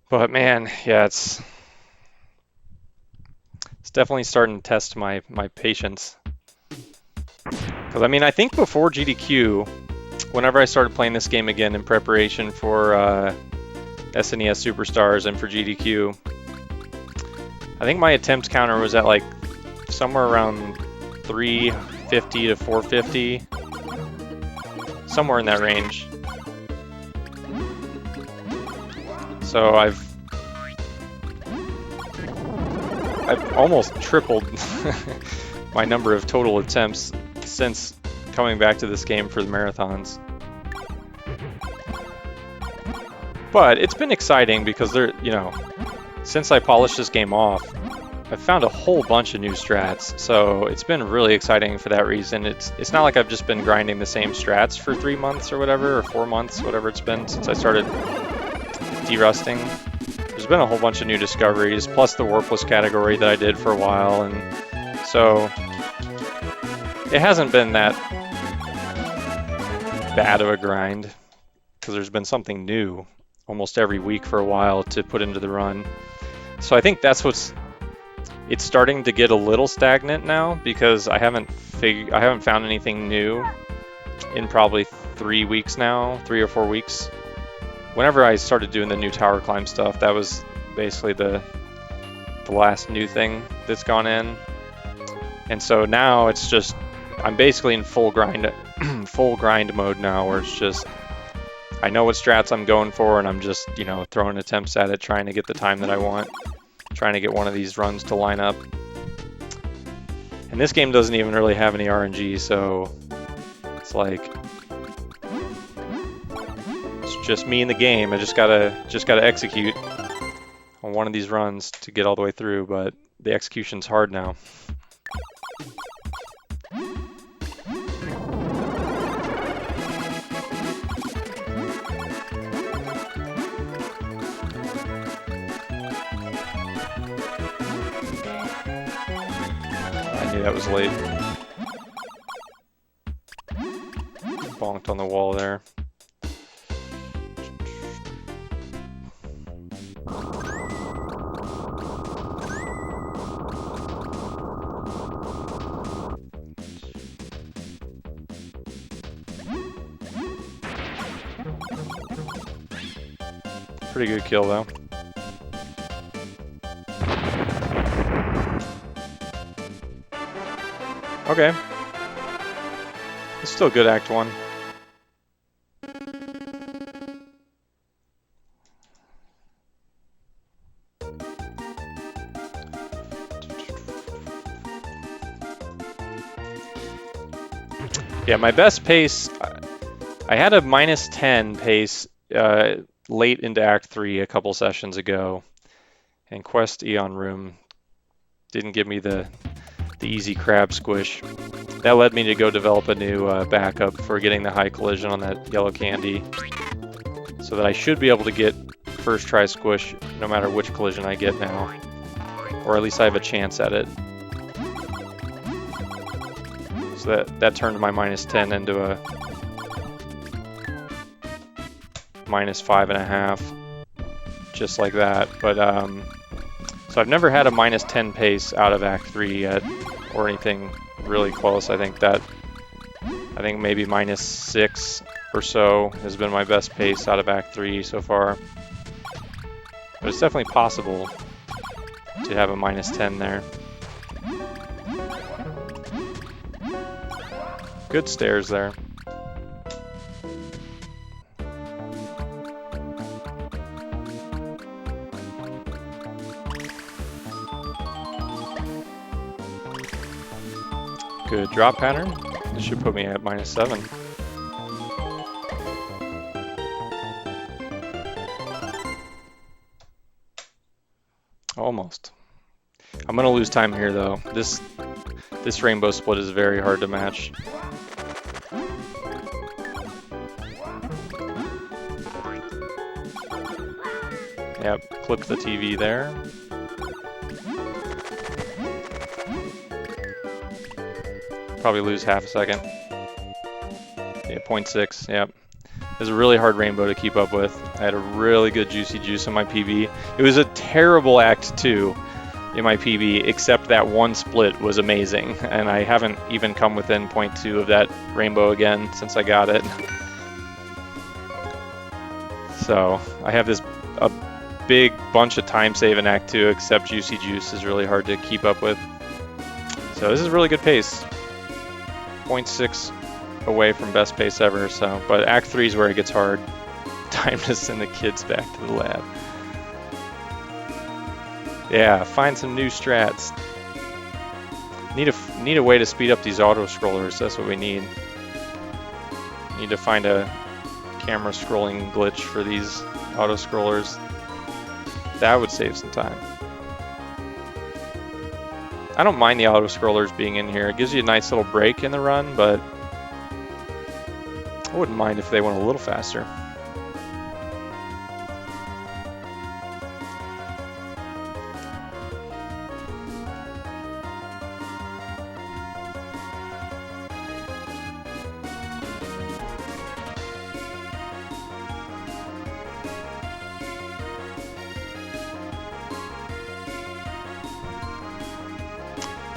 But man, yeah, it's definitely starting to test my patience. Because I mean, I think before GDQ, whenever I started playing this game again in preparation for SNES Superstars and for GDQ, I think my attempt counter was at like somewhere around 350 to 450, somewhere in that range. So I've almost tripled my number of total attempts since coming back to this game for the marathons. But it's been exciting because since I polished this game off, I've found a whole bunch of new strats. So it's been really exciting for that reason. It's not like I've just been grinding the same strats for 3 months or whatever, or 4 months, whatever it's been since I started derusting. There's been a whole bunch of new discoveries, plus the warpless category that I did for a while, and so it hasn't been that bad of a grind because there's been something new almost every week for a while to put into the run. So I think that's it's starting to get a little stagnant now because I haven't found anything new in probably 3 weeks now, 3 or 4 weeks. Whenever I started doing the new tower climb stuff, that was basically the last new thing that's gone in. And so now it's just, I'm basically in full grind mode now, where it's just, I know what strats I'm going for, and I'm just, throwing attempts at it, trying to get the time that I want, trying to get one of these runs to line up. And this game doesn't even really have any RNG, so it's like, just me in the game. I just gotta execute on one of these runs to get all the way through, but the execution's hard now. I knew that was late. Bonked on the wall there. Pretty good kill though. Okay. It's still good Act 1. Yeah, my best pace, I had a -10 pace late into Act 3 a couple sessions ago, and Quest Eon Room didn't give me the easy crab squish. That led me to go develop a new backup for getting the high collision on that yellow candy, so that I should be able to get first try squish no matter which collision I get now, or at least I have a chance at it. So that turned my -10 into a -5.5, just like that. But so I've never had a -10 pace out of Act 3 yet, or anything really close. I think maybe -6 or so has been my best pace out of Act 3 so far. But it's definitely possible to have a -10 there. Good stairs there. Good drop pattern. This should put me at -7. Almost. I'm gonna lose time here though. This rainbow split is very hard to match. Yep, clip the TV there. probably lose half a second. Yeah, 0.6, yep. It was a really hard rainbow to keep up with. I had a really good juicy juice in my PB. It was a terrible Act 2 in my PB, except that one split was amazing, and I haven't even come within 0.2 of that rainbow again since I got it. So I have a big bunch of time save in Act 2, except juicy juice is really hard to keep up with. So this is really good pace. 0.6 away from best pace ever, so, but Act 3 is where it gets hard. Time to send the kids back to the lab. Yeah, find some new strats. Need a way to speed up these auto scrollers, that's what we need. Need to find a camera scrolling glitch for these auto scrollers. That would save some time. I don't mind the auto scrollers being in here. It gives you a nice little break in the run, but I wouldn't mind if they went a little faster.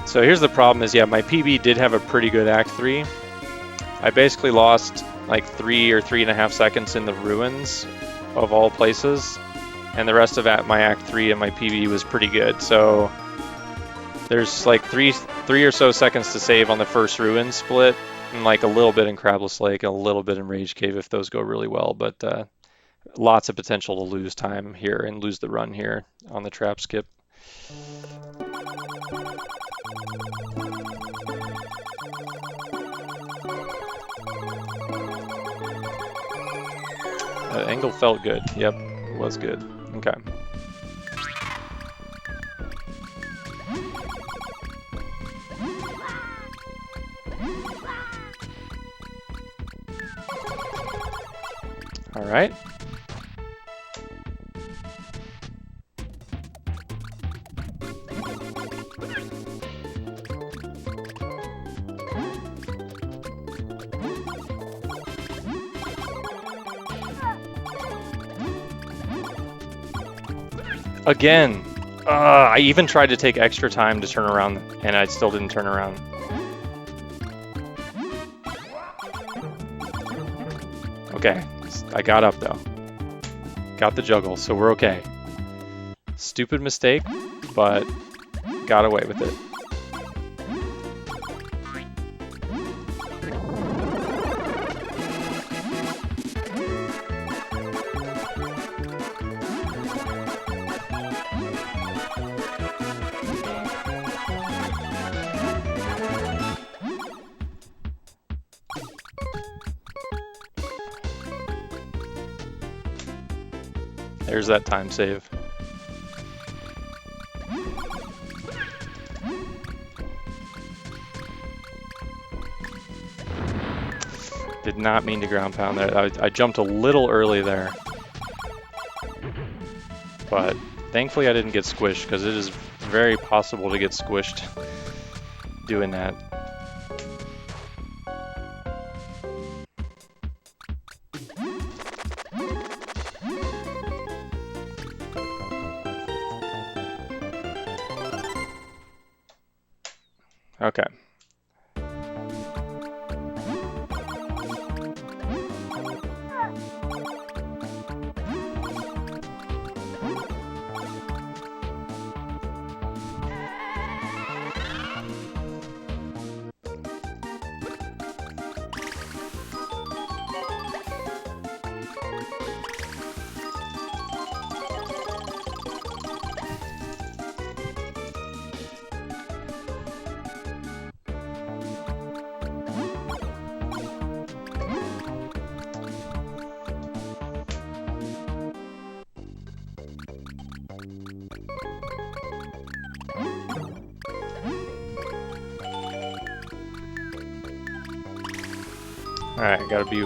So here's the problem is, yeah, my PB did have a pretty good Act 3. I basically lost like 3 or 3.5 seconds in the ruins of all places, and the rest of my Act 3 and my PB was pretty good. So there's like three or so seconds to save on the first ruin split, and like a little bit in Crabless Lake, a little bit in Rage Cave if those go really well, but lots of potential to lose time here and lose the run here on the trap skip. The angle felt good. Yep, it was good. Okay. All right. Again, I even tried to take extra time to turn around, and I still didn't turn around. Okay, I got up though. Got the juggle, so we're okay. Stupid mistake, but got away with it. There's that time save. Did not mean to ground pound there. I jumped a little early there. But thankfully I didn't get squished, because it is very possible to get squished doing that. Okay. Alright, gotta be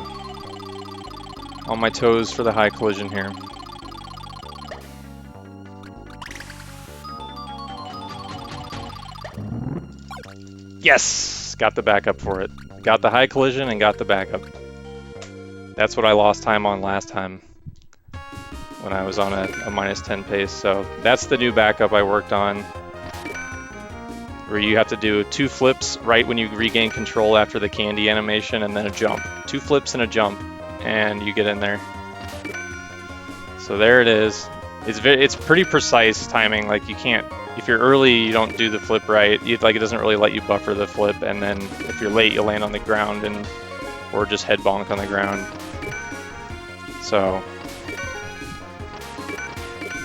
on my toes for the high collision here. Yes! Yes, got the backup for it. Got the high collision and got the backup. That's what I lost time on last time when I was on a -10 pace. So that's the new backup I worked on, where you have to do 2 flips right when you regain control after the candy animation, and then a jump. 2 flips and a jump, and you get in there. So there it is. It's pretty precise timing. Like, you can't, if you're early, you don't do the flip right. It doesn't really let you buffer the flip, and then if you're late, you'll land on the ground or just head bonk on the ground. So,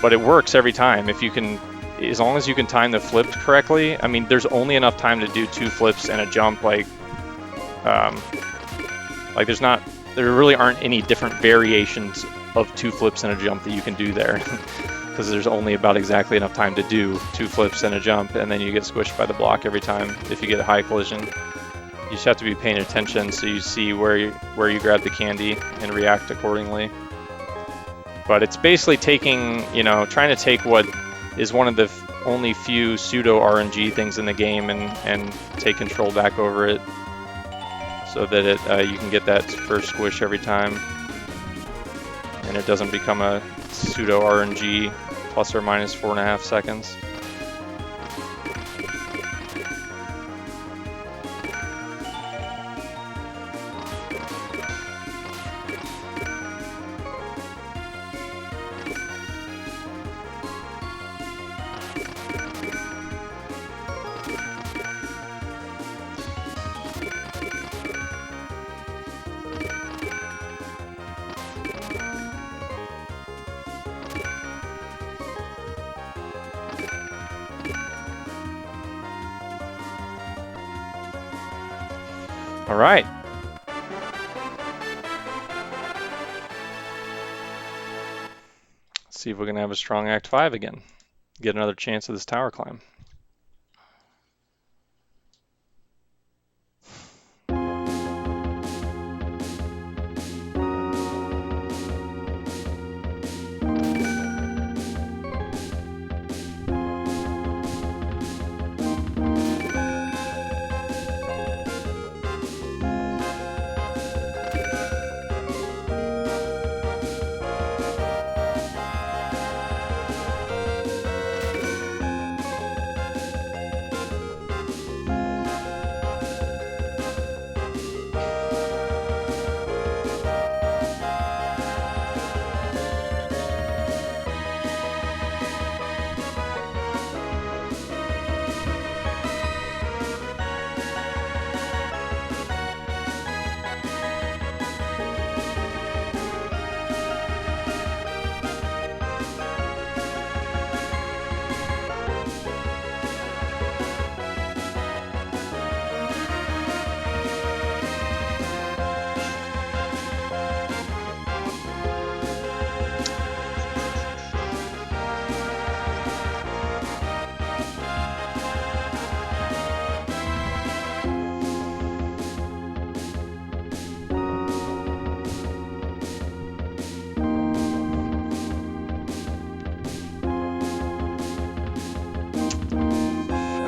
but it works every time if you can, as long as you can time the flip correctly. I mean, there's only enough time to do 2 flips and a jump. Like there really aren't any different variations of 2 flips and a jump that you can do there, because there's only about exactly enough time to do 2 flips and a jump, and then you get squished by the block every time if you get a high collision. You just have to be paying attention so you see where you grab the candy and react accordingly. But it's basically taking, trying to take what is one of the only few pseudo RNG things in the game and take control back over it, so that you can get that first squish every time, and it doesn't become a pseudo RNG plus or minus 4.5 seconds. All right. Let's see if we can have a strong Act 5 again. Get another chance at this tower climb.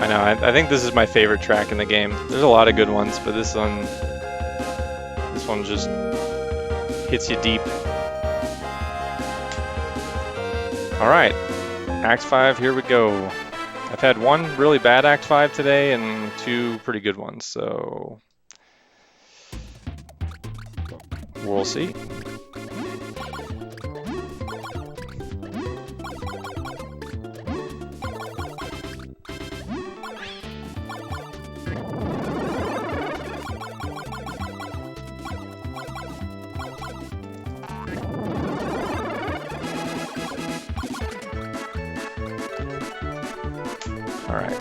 I know, I think this is my favorite track in the game. There's a lot of good ones, but this one just hits you deep. All right, Act 5, here we go. I've had 1 really bad Act 5 today and 2 pretty good ones, so we'll see. All right.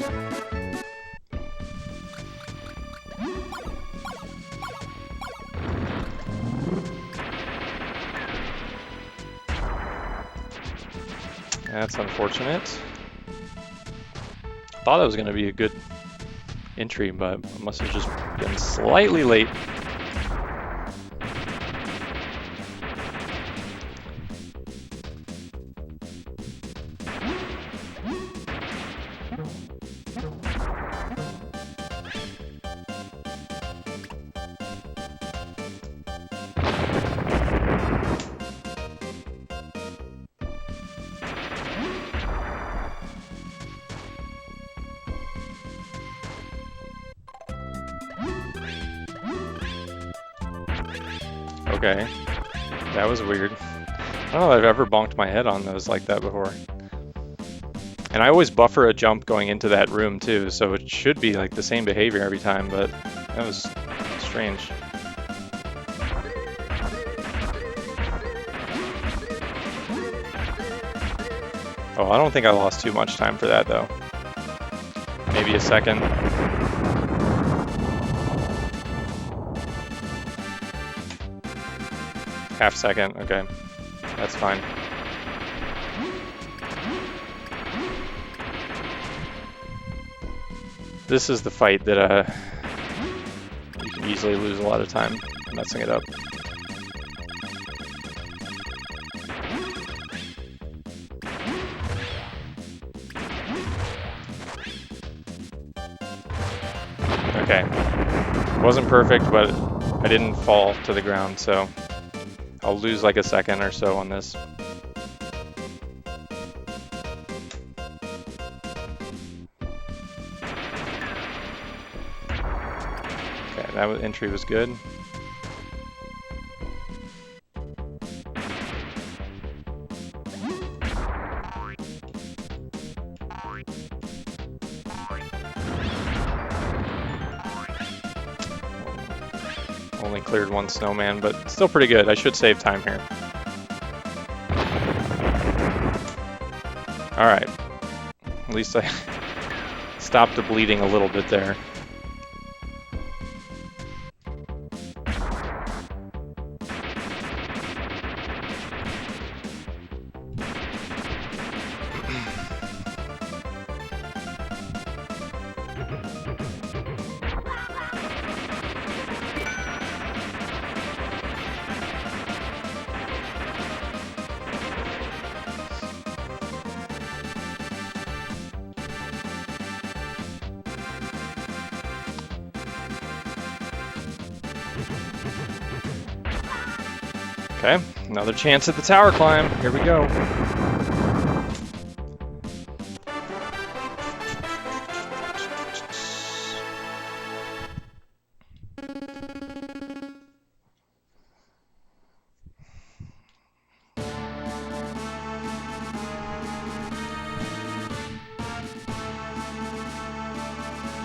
That's unfortunate. Thought it was going to be a good entry, but I must have just been slightly late. Okay. That was weird. I don't know if I've ever bonked my head on those like that before. And I always buffer a jump going into that room too, so it should be like the same behavior every time, but that was strange. Oh, I don't think I lost too much time for that though. Maybe a second. Half second, okay. That's fine. This is the fight that you can easily lose a lot of time messing it up. Okay. Wasn't perfect, but I didn't fall to the ground, so I'll lose like a second or so on this. Okay, that entry was good. Only cleared one snowman, but still pretty good. I should save time here. Alright. At least I stopped the bleeding a little bit there. Okay, another chance at the tower climb. Here we go.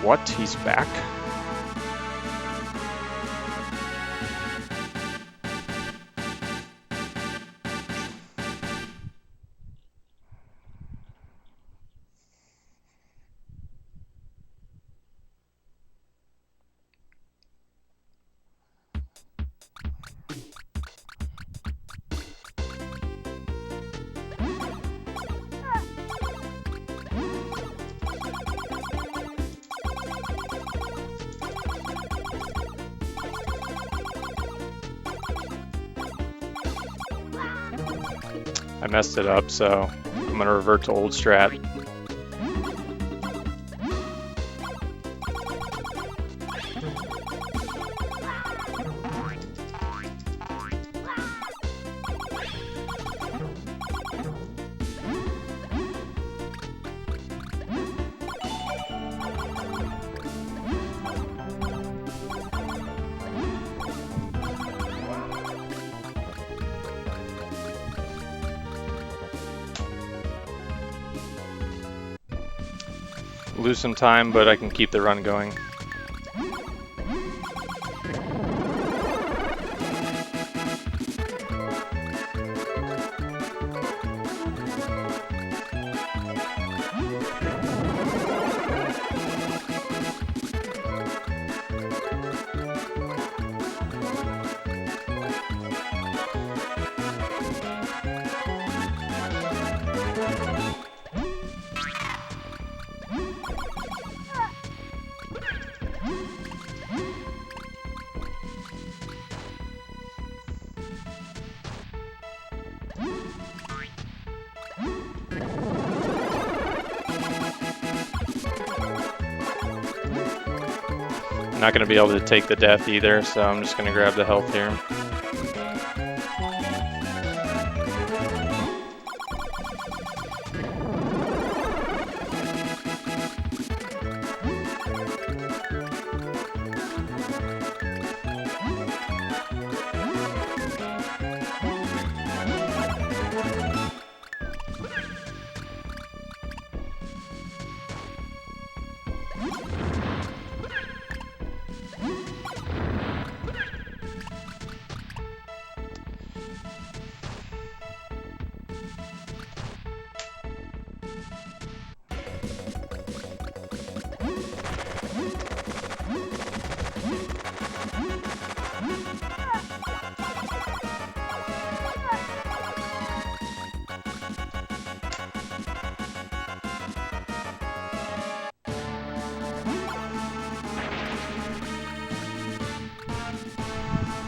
What? He's back? I messed it up, so I'm gonna revert to old strat. Lose some time, but I can keep the run going. I'm not going to be able to take the death either, so I'm just going to grab the health here.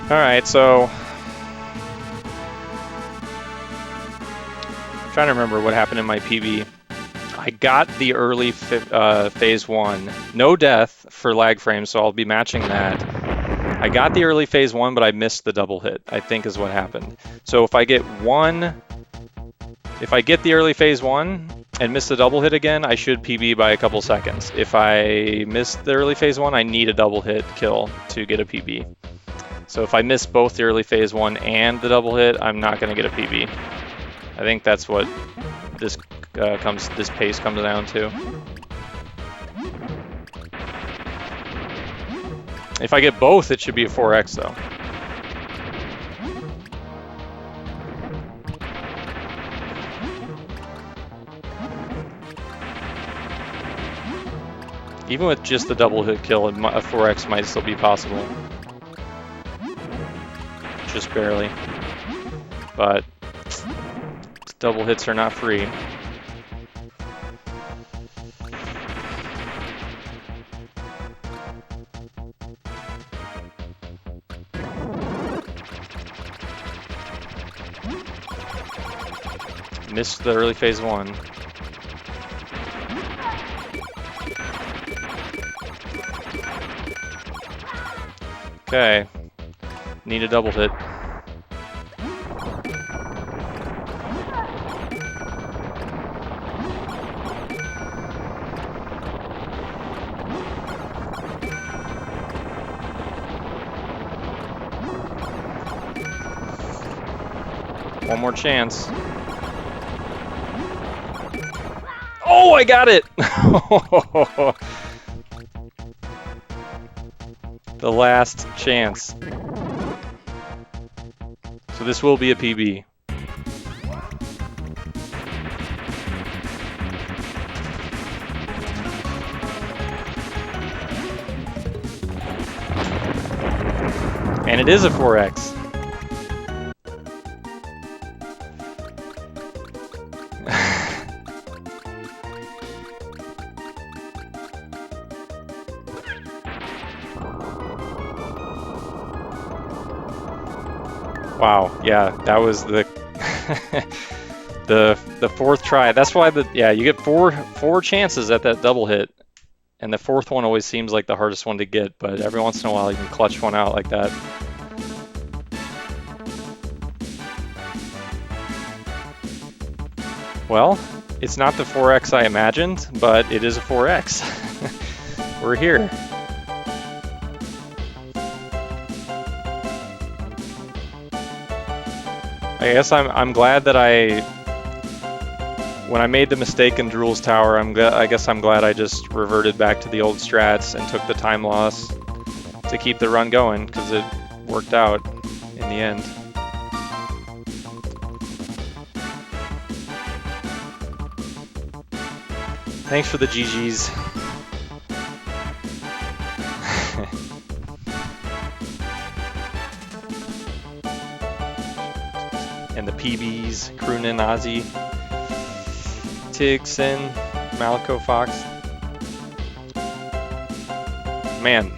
All right, so trying to remember what happened in my PB. I got the early phase 1, no death for lag frames, so I'll be matching that. I got the early phase 1, but I missed the double hit, I think is what happened. So if I get the early phase 1 and miss the double hit again, I should PB by a couple seconds. If I miss the early phase 1, I need a double hit kill to get a PB. So if I miss both the early phase 1 and the double hit, I'm not going to get a PB. I think that's what this pace comes down to. If I get both, it should be a 4x though. Even with just the double hit kill, a 4x might still be possible. Just barely. But double hits are not free. Missed the early phase 1. Okay, need a double hit. One more chance. Oh, I got it! The last chance. So this will be a PB. And it is a 4x. Wow, yeah, that was the the fourth try. That's why you get four chances at that double hit, and the fourth one always seems like the hardest one to get, but every once in a while you can clutch one out like that. Well, it's not the 4x I imagined, but it is a 4x. We're here. I guess I'm glad that when I made the mistake in Drool's tower, I guess I'm glad I just reverted back to the old strats and took the time loss to keep the run going, because it worked out in the end. Thanks for the GGs. And the PBs, Croonin, Ozzy, Tigson, Malico Fox. Man,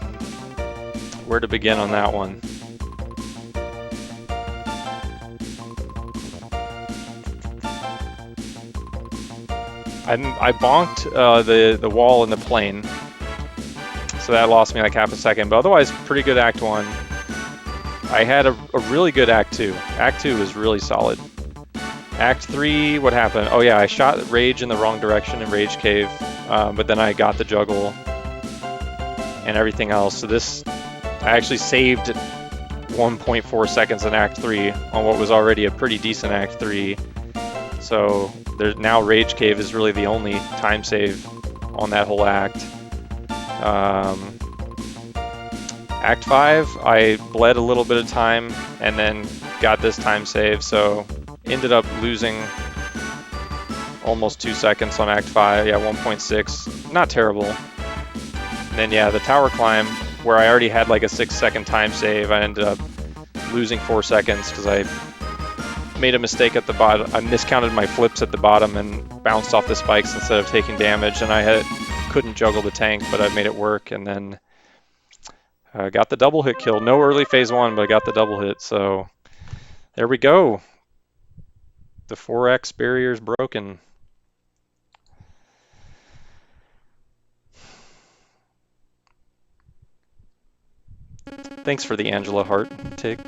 where to begin on that one? I bonked the wall in the plane, so that lost me like half a second, but otherwise pretty good Act 1. I had a really good Act 2. Act 2 was really solid. Act 3, what happened? Oh yeah, I shot Rage in the wrong direction in Rage Cave, but then I got the juggle and everything else. So this, I actually saved 1.4 seconds in Act 3 on what was already a pretty decent Act 3. So there's now Rage Cave is really the only time save on that whole act. Act 5, I bled a little bit of time and then got this time save, so ended up losing almost 2 seconds on Act 5, yeah, 1.6, not terrible. And then yeah, the tower climb, where I already had like a 6-second time save, I ended up losing 4 seconds because I made a mistake at the bottom. I miscounted my flips at the bottom and bounced off the spikes instead of taking damage, and I couldn't juggle the tank, but I made it work, and then Got the double hit kill. No early phase 1, but I got the double hit. So there we go. The 4x barrier is broken. Thanks for the Angela Hart tick.